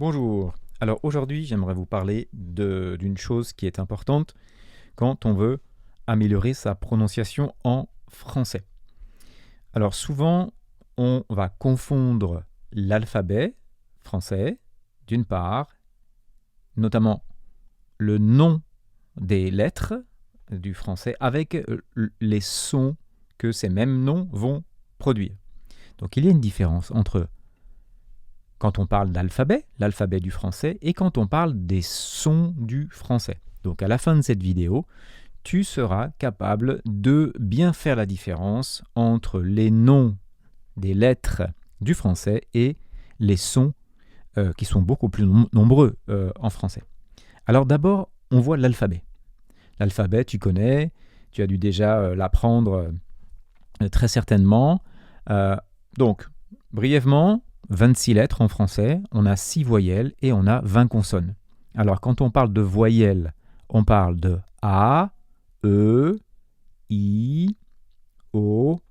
Bonjour. Alors aujourd'hui, j'aimerais vous parler d'une chose qui est importante quand on veut améliorer sa prononciation en français. Alors souvent, on va confondre l'alphabet français, d'une part, notamment le nom des lettres du français avec les sons que ces mêmes noms vont produire. Donc il y a une différence entre quand on parle d'alphabet, l'alphabet du français, et quand on parle des sons du français. Donc à la fin de cette vidéo, tu seras capable de bien faire la différence entre les noms des lettres du français et les sons qui sont beaucoup plus nombreux en français. Alors d'abord, on voit l'alphabet. L'alphabet, tu connais, tu as dû déjà l'apprendre très certainement. Donc, brièvement, 26 lettres en français, on a 6 voyelles et on a 20 consonnes. Alors quand on parle de voyelles, on parle de A, E, I, O,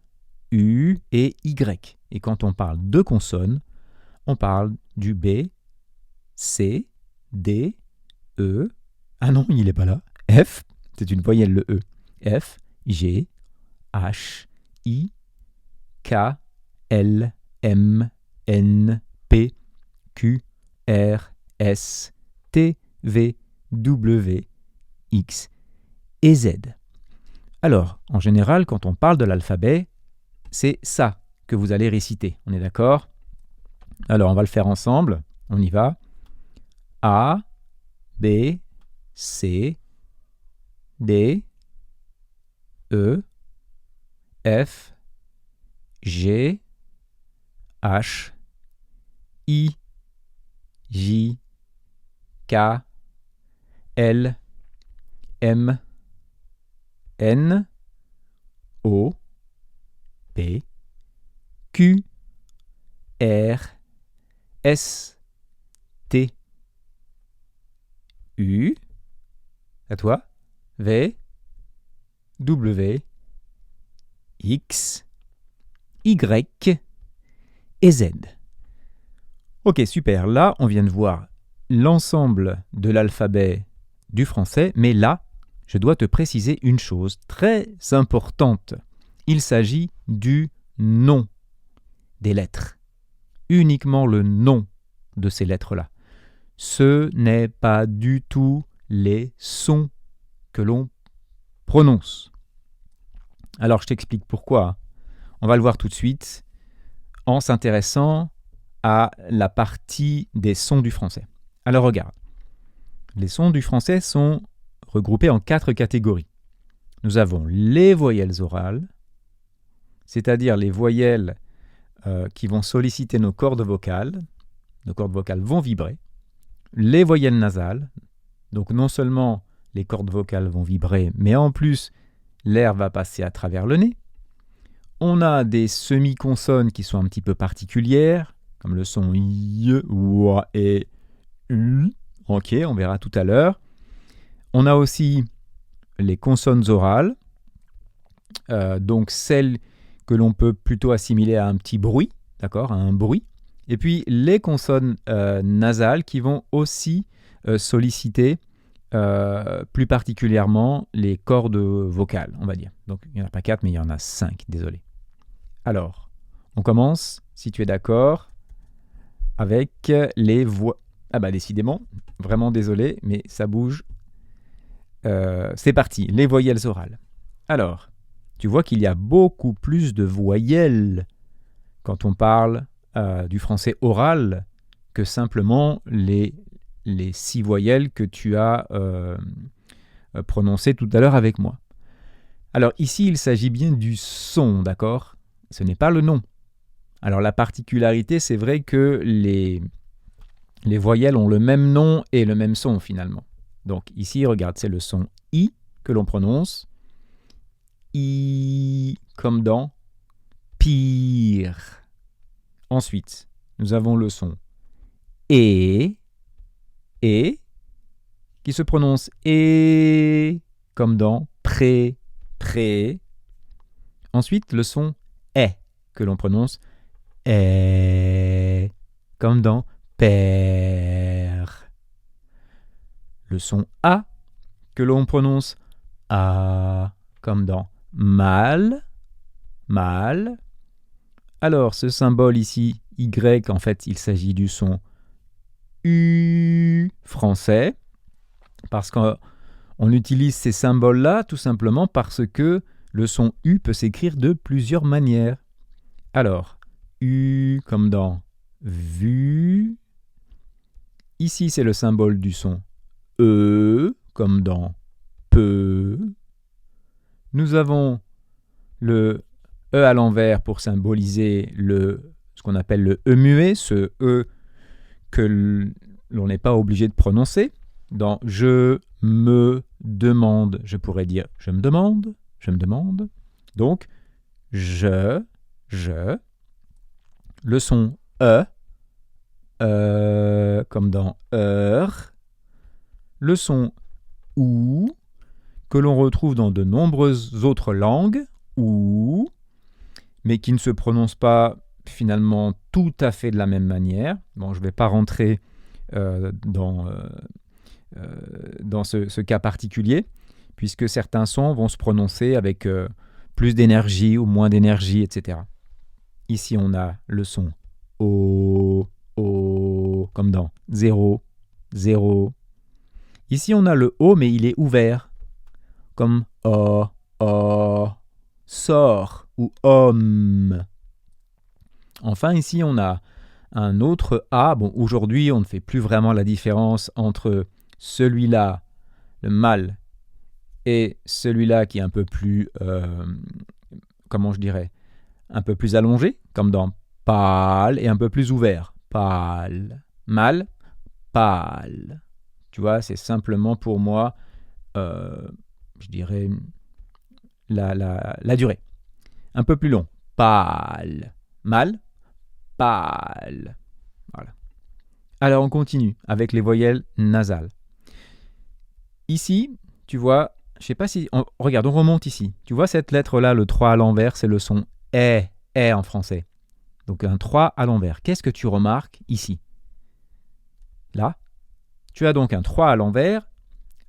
U et Y. Et quand on parle de consonnes, on parle du B, C, D, E. Ah non, il n'est pas là. F, c'est une voyelle le E. F, G, H, I, K, L, M, N, P, Q, R, S, T, V, W, X et Z. Alors, en général, quand on parle de l'alphabet, c'est ça que vous allez réciter. On est d'accord? Alors, on va le faire ensemble. On y va. A, B, C, D, E, F, G, H, I, J, K, L, M, N, O, P, Q, R, S, T, U, à toi, V, W, X, Y et Z. Ok, super. Là, on vient de voir l'ensemble de l'alphabet du français, mais là, je dois te préciser une chose très importante. Il s'agit du nom des lettres. Uniquement le nom de ces lettres-là. Ce n'est pas du tout les sons que l'on prononce. Alors, je t'explique pourquoi. On va le voir tout de suite en s'intéressant à la partie des sons du français. Alors regarde, les sons du français sont regroupés en 4 catégories. Nous avons les voyelles orales, c'est-à-dire les voyelles qui vont solliciter nos cordes vocales. Nos cordes vocales vont vibrer. Les voyelles nasales, donc non seulement les cordes vocales vont vibrer, mais en plus l'air va passer à travers le nez. On a des semi-consonnes qui sont un petit peu particulières, comme le son Y, OUA et U. Ok, on verra tout à l'heure. On a aussi les consonnes orales, donc celles que l'on peut plutôt assimiler à un petit bruit, d'accord, à un bruit. Et puis les consonnes nasales qui vont aussi solliciter plus particulièrement les cordes vocales, on va dire. Donc il n'y en a pas 4, mais il y en a 5, désolé. Alors, on commence, si tu es d'accord, avec les voix. Ah bah décidément, vraiment désolé, mais ça bouge. C'est parti, les voyelles orales. Alors, tu vois qu'il y a beaucoup plus de voyelles quand on parle du français oral que simplement les 6 voyelles que tu as prononcées tout à l'heure avec moi. Alors ici, il s'agit bien du son, d'accord? Ce n'est pas le nom. Alors la particularité, c'est vrai que les voyelles ont le même nom et le même son finalement. Donc ici, regarde, c'est le son I que l'on prononce. I comme dans pire. Ensuite, nous avons le son E qui se prononce E comme dans pré. Ensuite, le son E que l'on prononce E comme dans paix. le son A, que l'on prononce A, comme dans mal, mal. Alors, ce symbole ici, Y, en fait, il s'agit du son U français, parce qu'on utilise ces symboles-là tout simplement parce que le son U peut s'écrire de plusieurs manières. Alors, U comme dans vu. Ici, c'est le symbole du son E, comme dans peu. Nous avons le E à l'envers pour symboliser ce qu'on appelle le E muet, ce E que l'on n'est pas obligé de prononcer. Dans je me demande, je pourrais dire je me demande, je me demande. Donc, je. Le son E, comme dans heure. Le son OU, que l'on retrouve dans de nombreuses autres langues, OU, mais qui ne se prononce pas finalement tout à fait de la même manière. Bon, je ne vais pas rentrer dans ce cas particulier, puisque certains sons vont se prononcer avec plus d'énergie ou moins d'énergie, etc. Ici, on a le son O, comme dans 0, 0. Ici, on a le O, mais il est ouvert, comme O, sort ou homme. Enfin, ici, on a un autre A. Bon, aujourd'hui, on ne fait plus vraiment la différence entre celui-là, le mal, et celui-là qui est un peu plus, comment je dirais, un peu plus allongé, comme dans pâle, et un peu plus ouvert. Pâle, mal, pâle. Tu vois, c'est simplement pour moi, je dirais, la durée. Un peu plus long. Pâle, mal, pâle. Voilà. Alors, on continue avec les voyelles nasales. Ici, tu vois, je sais pas si... regarde, on remonte ici. Tu vois cette lettre-là, le 3 à l'envers, c'est le son « est » en français. Donc un 3 à l'envers. Qu'est-ce que tu remarques ici? Là, tu as donc un 3 à l'envers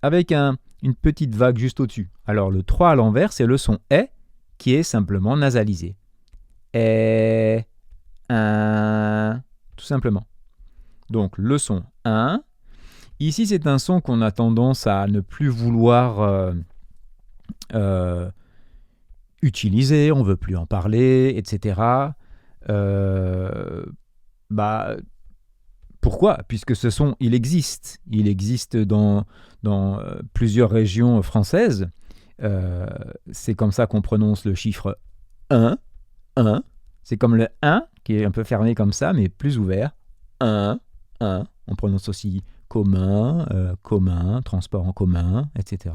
avec une petite vague juste au-dessus. Alors le 3 à l'envers, c'est le son « est » qui est simplement nasalisé. Est, un, tout simplement. Donc le son 1. Ici, c'est un son qu'on a tendance à ne plus vouloir utiliser, on ne veut plus en parler, etc. Pourquoi? Puisque ce son, il existe. Il existe dans plusieurs régions françaises. C'est comme ça qu'on prononce le chiffre 1. 1. C'est comme le 1, qui est un peu fermé comme ça, mais plus ouvert. 1. 1. On prononce aussi commun, commun, transport en commun, etc.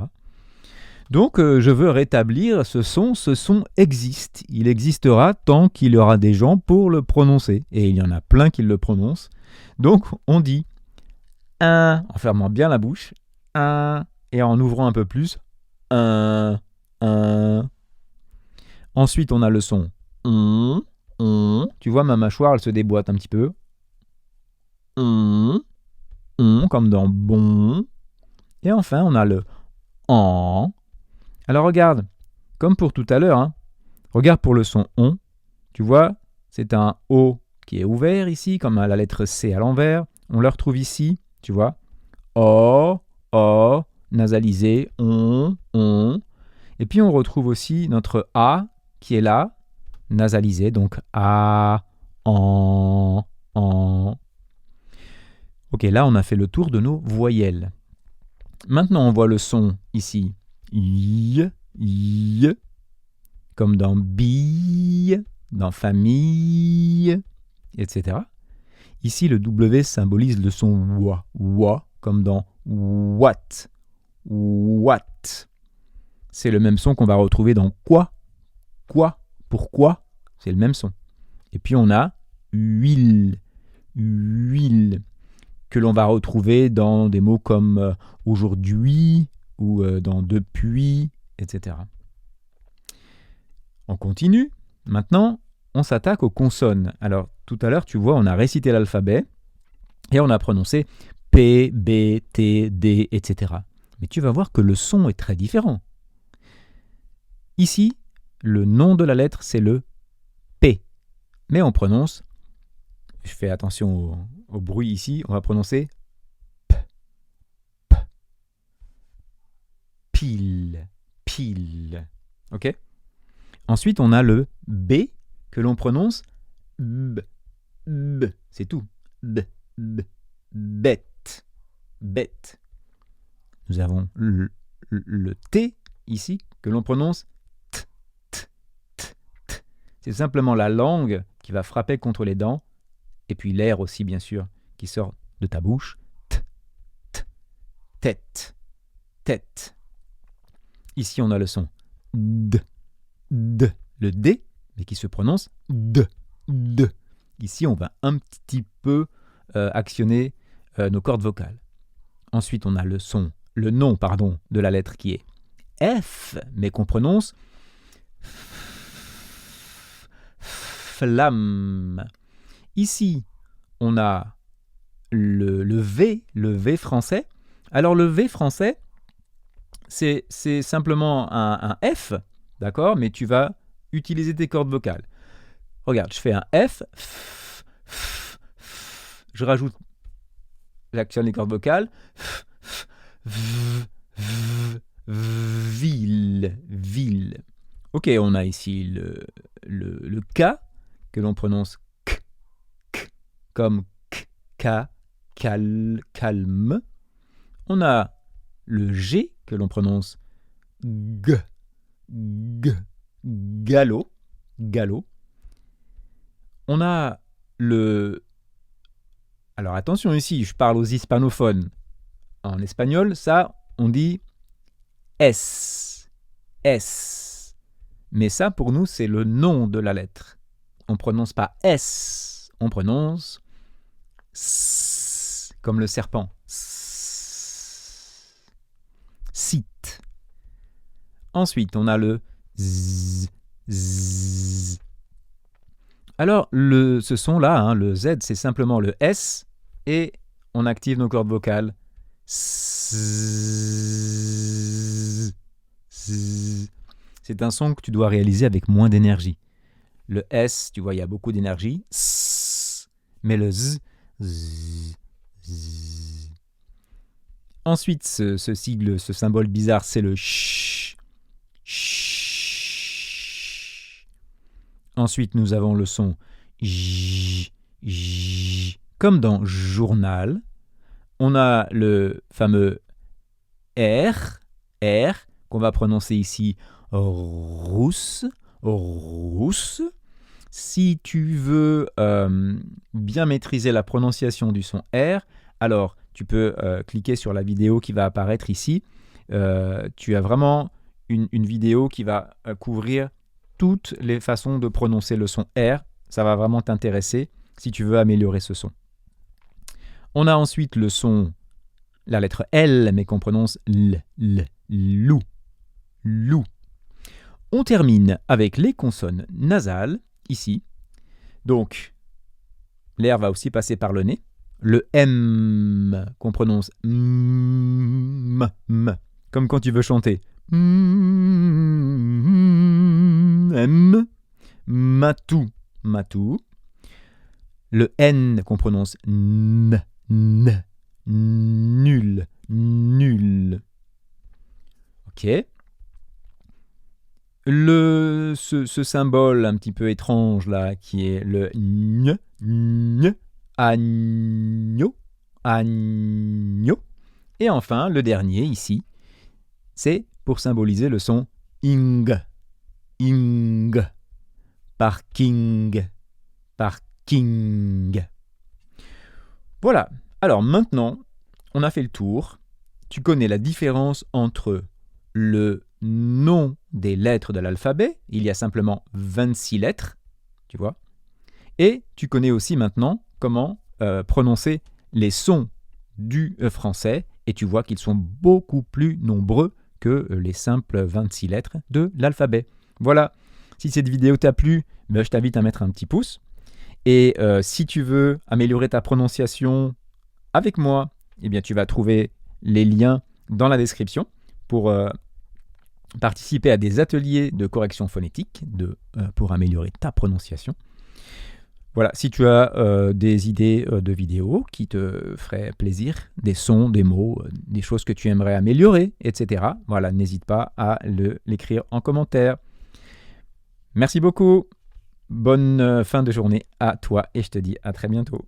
Donc, je veux rétablir ce son. Ce son existe. Il existera tant qu'il y aura des gens pour le prononcer. Et il y en a plein qui le prononcent. Donc, on dit 1 en fermant bien la bouche, 1, et en ouvrant un peu plus, 1, 1. Ensuite, on a le son on. Tu vois, ma mâchoire, elle se déboîte un petit peu. On, comme dans bon. Et enfin, on a le en. Alors regarde, comme pour tout à l'heure, hein, regarde pour le son on. Tu vois, c'est un O qui est ouvert ici, comme la lettre C à l'envers. On le retrouve ici, tu vois. O, nasalisé, on. Et puis on retrouve aussi notre A qui est là, nasalisé, donc A, en. Ok, là on a fait le tour de nos voyelles. Maintenant on voit le son ici, y, comme dans bille, dans famille, etc. Ici le W symbolise le son wa, comme dans what. C'est le même son qu'on va retrouver dans quoi, pourquoi, c'est le même son. Et puis on a huile, que l'on va retrouver dans des mots comme aujourd'hui ou dans depuis, etc. On continue. Maintenant, on s'attaque aux consonnes. Alors, tout à l'heure, tu vois, on a récité l'alphabet et on a prononcé P, B, T, D, etc. Mais tu vas voir que le son est très différent. Ici, le nom de la lettre, c'est le P. Mais on prononce, je fais attention au bruit ici, on va prononcer P, P. Pile, pile. Ok? Ensuite, on a le B que l'on prononce B, B. C'est tout. B, B, bête, bête. Nous avons le T ici que l'on prononce T, T, T, T. C'est simplement la langue qui va frapper contre les dents et puis l'air aussi, bien sûr, qui sort de ta bouche. T, T, tête, tête. Ici, on a le son D, D, le D, mais qui se prononce D, D. Ici, on va un petit peu actionner nos cordes vocales. Ensuite, on a le nom de la lettre qui est F, mais qu'on prononce flamme. Ici, on a le V français. Alors, le V français, c'est simplement un F, d'accord, mais tu vas utiliser tes cordes vocales. Regarde, je fais un F, je rajoute, j'actionne les cordes vocales, ville, ville. Ok, on a ici le K que l'on prononce K, K, comme K, calme. On a le G que l'on prononce G, G, galop, galop. On a le... Alors attention ici, je parle aux hispanophones. En espagnol, ça, on dit S, S. Mais ça, pour nous, c'est le nom de la lettre. On ne prononce pas S, on prononce S, comme le serpent. Site. Ensuite, on a le Z, Z. Alors, ce son-là, hein, le Z, c'est simplement le S, et on active nos cordes vocales. Z, Z. C'est un son que tu dois réaliser avec moins d'énergie. Le S, tu vois, il y a beaucoup d'énergie. Mais le Z, Z, Z. Ensuite, ce sigle, ce symbole bizarre, c'est le sh. Sh. Ensuite, nous avons le son j, j, comme dans journal. On a le fameux R, R, qu'on va prononcer ici rousse, rousse. Si tu veux bien maîtriser la prononciation du son R, alors tu peux cliquer sur la vidéo qui va apparaître ici. Tu as vraiment une vidéo qui va couvrir toutes les façons de prononcer le son R. Ça va vraiment t'intéresser si tu veux améliorer ce son. On a ensuite le son, la lettre L, mais qu'on prononce L, lou, lou. On termine avec les consonnes nasales, ici. Donc, l'air va aussi passer par le nez. Le M, qu'on prononce M, comme quand tu veux chanter. M, matou, matou. Le N, qu'on prononce N, N, nul, nul. Ok. Ce symbole un petit peu étrange là, qui est le N, N, agneau, agneau. Et enfin, le dernier ici, c'est pour symboliser le son ing, ing, parking, parking. Voilà. Alors maintenant, on a fait le tour. Tu connais la différence entre le nom des lettres de l'alphabet. Il y a simplement 26 lettres, tu vois. Et tu connais aussi maintenant comment prononcer les sons du français. Et tu vois qu'ils sont beaucoup plus nombreux que les simples 26 lettres de l'alphabet. Voilà. Si cette vidéo t'a plu, je t'invite à mettre un petit pouce. Et si tu veux améliorer ta prononciation avec moi, eh bien, tu vas trouver les liens dans la description pour participer à des ateliers de correction phonétique pour améliorer ta prononciation. Voilà, si tu as des idées de vidéos qui te feraient plaisir, des sons, des mots, des choses que tu aimerais améliorer, etc., voilà, n'hésite pas à l'écrire en commentaire. Merci beaucoup, bonne fin de journée à toi et je te dis à très bientôt.